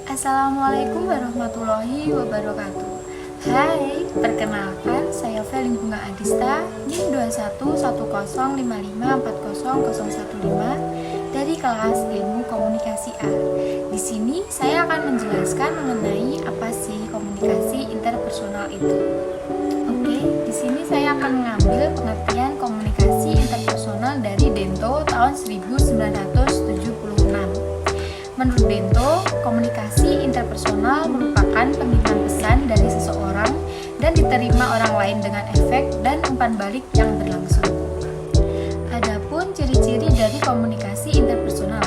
Assalamualaikum warahmatullahi wabarakatuh. Hai, perkenalkan saya Felin Bunga Adista, NIM 211055400015 dari kelas Ilmu Komunikasi A. Di sini saya akan menjelaskan mengenai apa sih komunikasi interpersonal itu. Oke, di sini saya akan mengambil pengertian komunikasi interpersonal dari Dento tahun 1976. Menurut Bento, komunikasi interpersonal merupakan pengiriman pesan dari seseorang dan diterima orang lain dengan efek dan umpan balik yang berlangsung. Adapun ciri-ciri dari komunikasi interpersonal,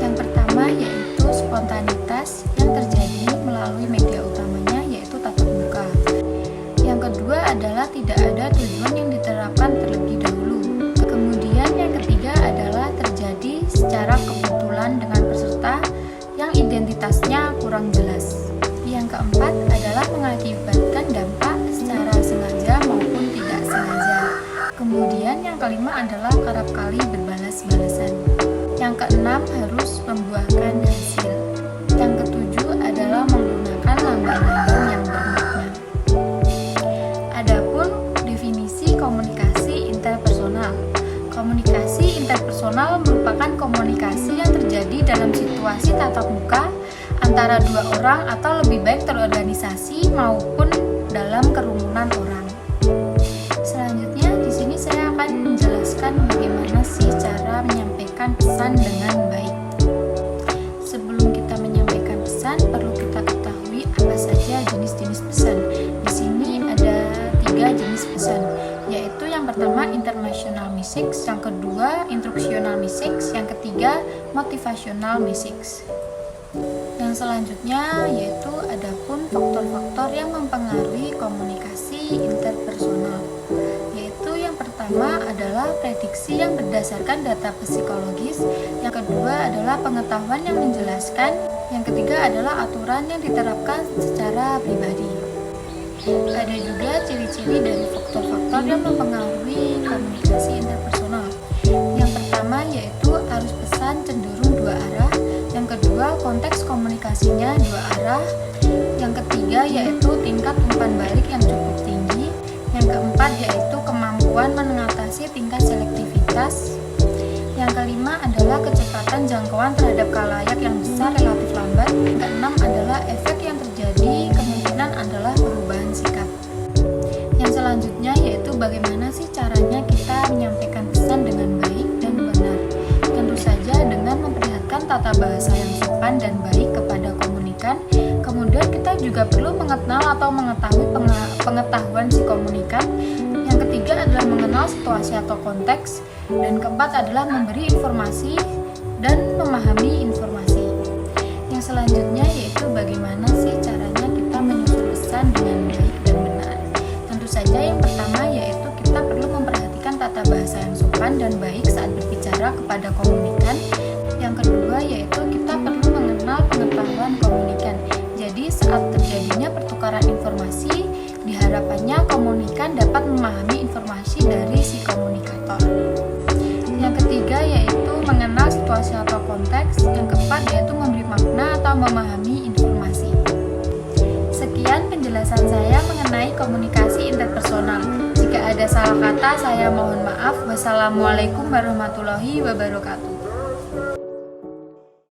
yang pertama yaitu spontanitas yang terjadi melalui media utamanya yaitu tatap muka. Yang kedua adalah tidak ada tujuan yang diterapkan terlebih dahulu. Kemudian yang ketiga adalah terjadi secara kebetulan dengan peserta yang identitasnya kurang jelas. Yang keempat adalah mengakibatkan dampak secara sengaja maupun tidak sengaja. Kemudian yang kelima adalah kerap kali berbalas-balasan. Yang keenam harus membuahkan hasil. Yang ketujuh adalah menggunakan lambang-lambang yang bermakna. Adapun definisi komunikasi interpersonal. Komunikasi interpersonal merupakan komunikasi yang terjadi dalam situasi tatap muka antara dua orang atau lebih baik terorganisasi maupun dalam kerumunan orang. Selanjutnya di sini saya akan menjelaskan bagaimana sih cara menyampaikan pesan dengan baik. Sebelum kita menyampaikan pesan, perlu kita ketahui apa saja jenis-jenis pesan. Di sini ada 3 jenis pesan, yaitu yang pertama informational message, yang kedua instructional message, yang ketiga motivational message. Yang selanjutnya yaitu adapun faktor-faktor yang mempengaruhi komunikasi interpersonal, yaitu yang pertama adalah prediksi yang berdasarkan data psikologis, yang kedua adalah pengetahuan yang menjelaskan, yang ketiga adalah aturan yang diterapkan secara pribadi. Ada juga ciri-ciri dari faktor-faktor yang mempengaruhi komunikasi interpersonal. Yang pertama yaitu arus pesan cenderung dua arah, yang kedua konteks komunikasinya dua arah, yang ketiga yaitu tingkat umpan balik yang cukup tinggi, yang keempat yaitu kemampuan mengatasi tingkat selektivitas, yang kelima adalah kecepatan jangkauan terhadap khalayak yang besar relatif lambat, yang keenam adalah efek yang terjadi kemungkinan adalah perubahan sikap. Yang selanjutnya yaitu bagaimana sih caranya kita menyampaikan pesan dengan baik dan benar. Tentu saja dengan memperlihatkan tata bahasa yang sopan dan baik kepada komunikan. Kemudian kita juga perlu mengenal atau mengetahui pengetahuan si komunikan. Yang ketiga adalah mengenal situasi atau konteks. Dan keempat adalah memberi informasi dan memahami informasi. Yang selanjutnya yaitu bagaimana sih caranya kita menyusun pesan dengan baik dan benar. Tentu saja yang pertama yaitu kita perlu memperhatikan tata bahasa yang sopan dan baik saat berbicara kepada komunikan. Yang kedua yaitu kita perlu mengenal pengetahuan komunikan. Jadi saat terjadinya pertukaran informasi, diharapkannya komunikan dapat memahami informasi dari si komunikator. Yang ketiga yaitu mengenal situasi atau konteks. Yang keempat yaitu memberi makna atau memahami informasi. Sekian penjelasan saya mengenai komunikasi interpersonal. Jika ada salah kata, saya mohon maaf. Wassalamualaikum warahmatullahi wabarakatuh.